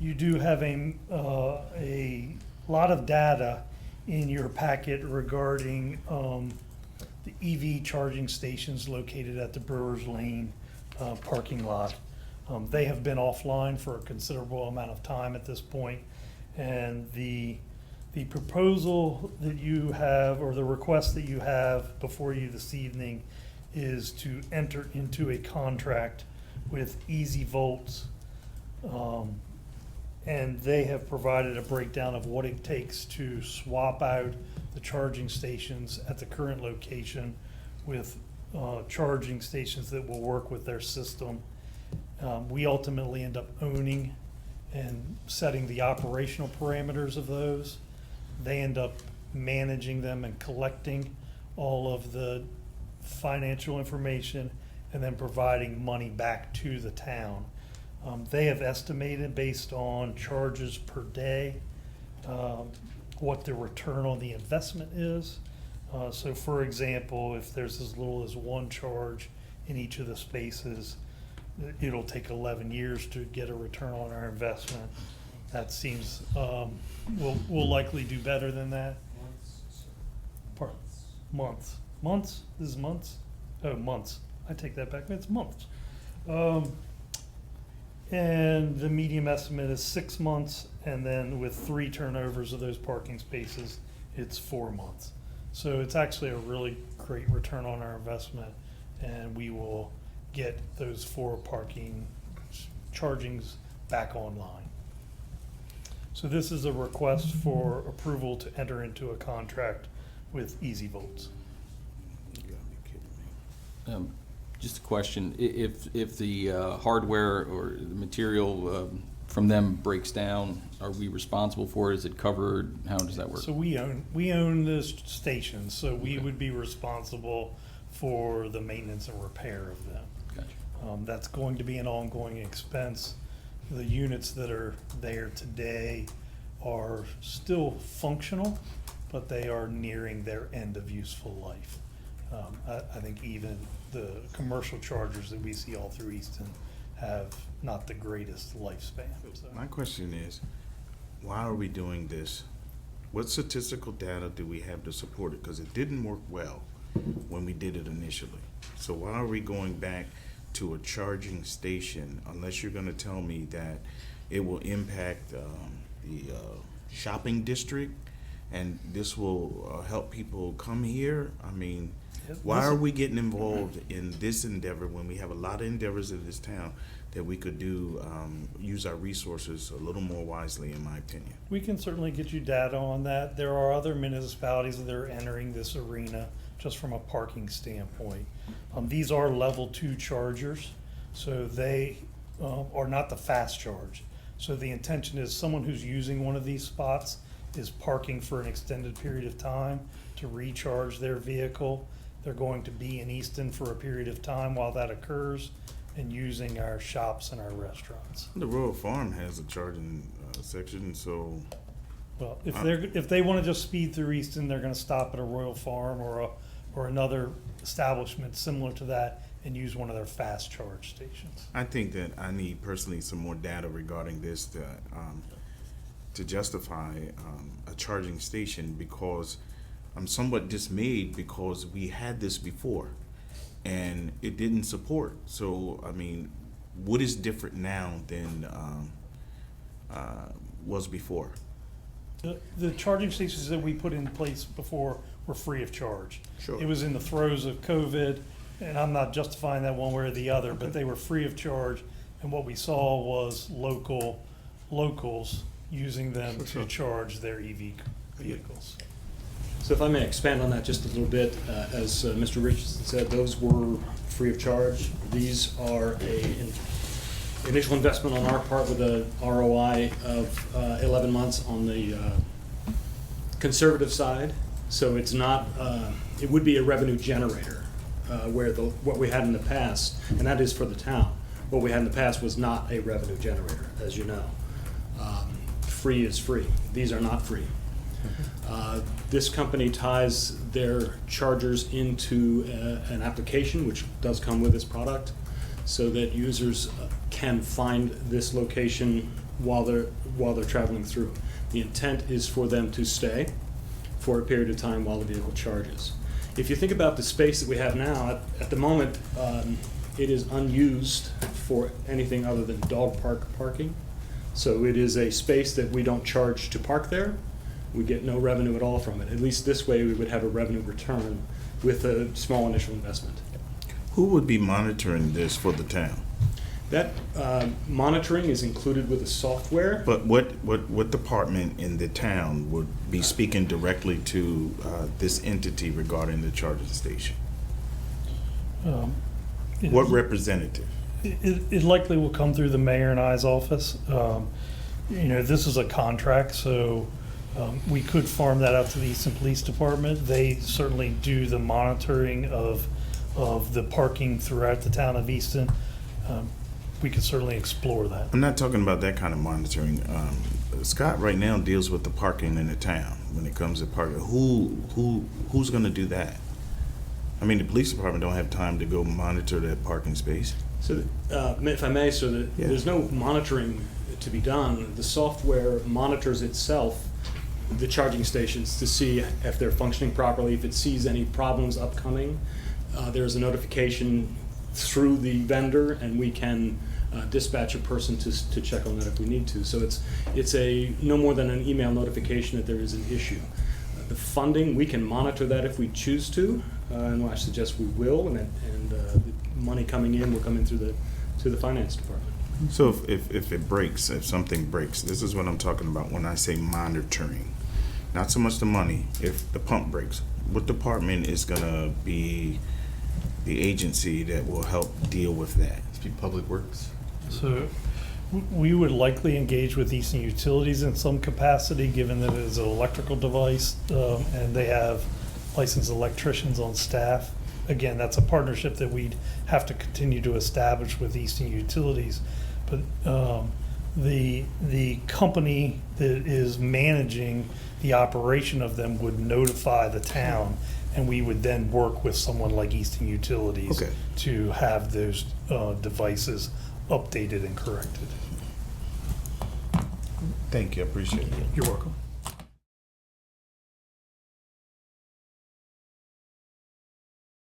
You do have a lot of data in your packet regarding the EV charging stations located at the Brewers Lane parking lot. They have been offline for a considerable amount of time at this point, and the proposal that you have, or the request that you have before you this evening, is to enter into a contract with Easy Volts, and they have provided a breakdown of what it takes to swap out the charging stations at the current location with charging stations that will work with their system. We ultimately end up owning and setting the operational parameters of those. They end up managing them and collecting all of the financial information and then providing money back to the town. They have estimated, based on charges per day, what the return on the investment is. So for example, if there's as little as one charge in each of the spaces, it'll take 11 years to get a return on our investment. That seems, we'll likely do better than that. Months. Months? This is months? Oh, months. I take that back. It's months. And the medium estimate is 6 months, and then with 3 turnovers of those parking spaces, it's 4 months. So it's actually a really great return on our investment, and we will get those 4 parking chargings back online. So this is a request for approval to enter into a contract with Easy Volts. You gotta be kidding me. Just a question, if the hardware or the material from them breaks down, are we responsible for it? Is it covered? How does that work? So we own the stations, so we would be responsible for the maintenance and repair of them. Gotcha. That's going to be an ongoing expense. The units that are there today are still functional, but they are nearing their end of useful life. I think even the commercial chargers that we see all through Easton have not the greatest lifespan. So. My question is, why are we doing this? What statistical data do we have to support it? Because it didn't work well when we did it initially. So why are we going back to a charging station unless you're going to tell me that it will impact the shopping district and this will help people come here? I mean, why are we getting involved in this endeavor when we have a lot of endeavors in this town that we could do, use our resources a little more wisely, in my opinion? We can certainly get you data on that. There are other municipalities that are entering this arena just from a parking standpoint. These are level 2 chargers, so they are not the fast charge. So the intention is someone who's using one of these spots is parking for an extended period of time to recharge their vehicle. They're going to be in Easton for a period of time while that occurs and using our shops and our restaurants. The Royal Farm has a charging section, so. Well, if they want to just speed through Easton, they're going to stop at a Royal Farm or another establishment similar to that and use one of their fast charge stations. I think that I need personally some more data regarding this to justify a charging station, because I'm somewhat dismayed because we had this before and it didn't support. So, I mean, what is different now than was before? The charging stations that we put in place before were free of charge. Sure. It was in the throes of COVID, and I'm not justifying that one way or the other, but they were free of charge, and what we saw was locals using them to charge their EV vehicles. So if I may expand on that just a little bit, as Mr. Richardson said, those were free of charge. These are an initial investment on our part with a ROI of 11 months on the conservative side. So it's not, it would be a revenue generator, where what we had in the past, and that is for the town, what we had in the past was not a revenue generator, as you know. Free is free. These are not free. This company ties their chargers into an application, which does come with this product, so that users can find this location while they're traveling through. The intent is for them to stay for a period of time while the vehicle charges. If you think about the space that we have now, at the moment, it is unused for anything other than dog park parking. So it is a space that we don't charge to park there. We get no revenue at all from it. At least this way, we would have a revenue return with a small initial investment. Who would be monitoring this for the town? That monitoring is included with the software. But what department in the town would be speaking directly to this entity regarding the charging station? What representative? It likely will come through the mayor and I's office. This is a contract, so we could farm that out to the Easton Police Department. They certainly do the monitoring of the parking throughout the town of Easton. We could certainly explore that. I'm not talking about that kind of monitoring. Scott right now deals with the parking in the town when it comes to parking. Who's going to do that? I mean, the police department don't have time to go monitor that parking space. So, if I may, so there's no monitoring to be done. The software monitors itself, the charging stations, to see if they're functioning properly. If it sees any problems upcoming, there's a notification through the vendor, and we can dispatch a person to check on that if we need to. So it's a no more than an email notification that there is an issue. The funding, we can monitor that if we choose to, and I suggest we will, and the money coming in will come in through the finance department. So if it breaks, if something breaks, this is what I'm talking about when I say monitoring. Not so much the money. If the pump breaks, what department is gonna be the agency that will help deal with that? Public Works. So we would likely engage with Easton Utilities in some capacity, given that it is an electrical device, and they have licensed electricians on staff. Again, that's a partnership that we'd have to continue to establish with Easton Utilities. But the company that is managing the operation of them would notify the town, and we would then work with someone like Easton Utilities Okay. to have those devices updated and corrected. Thank you, I appreciate it. You're welcome.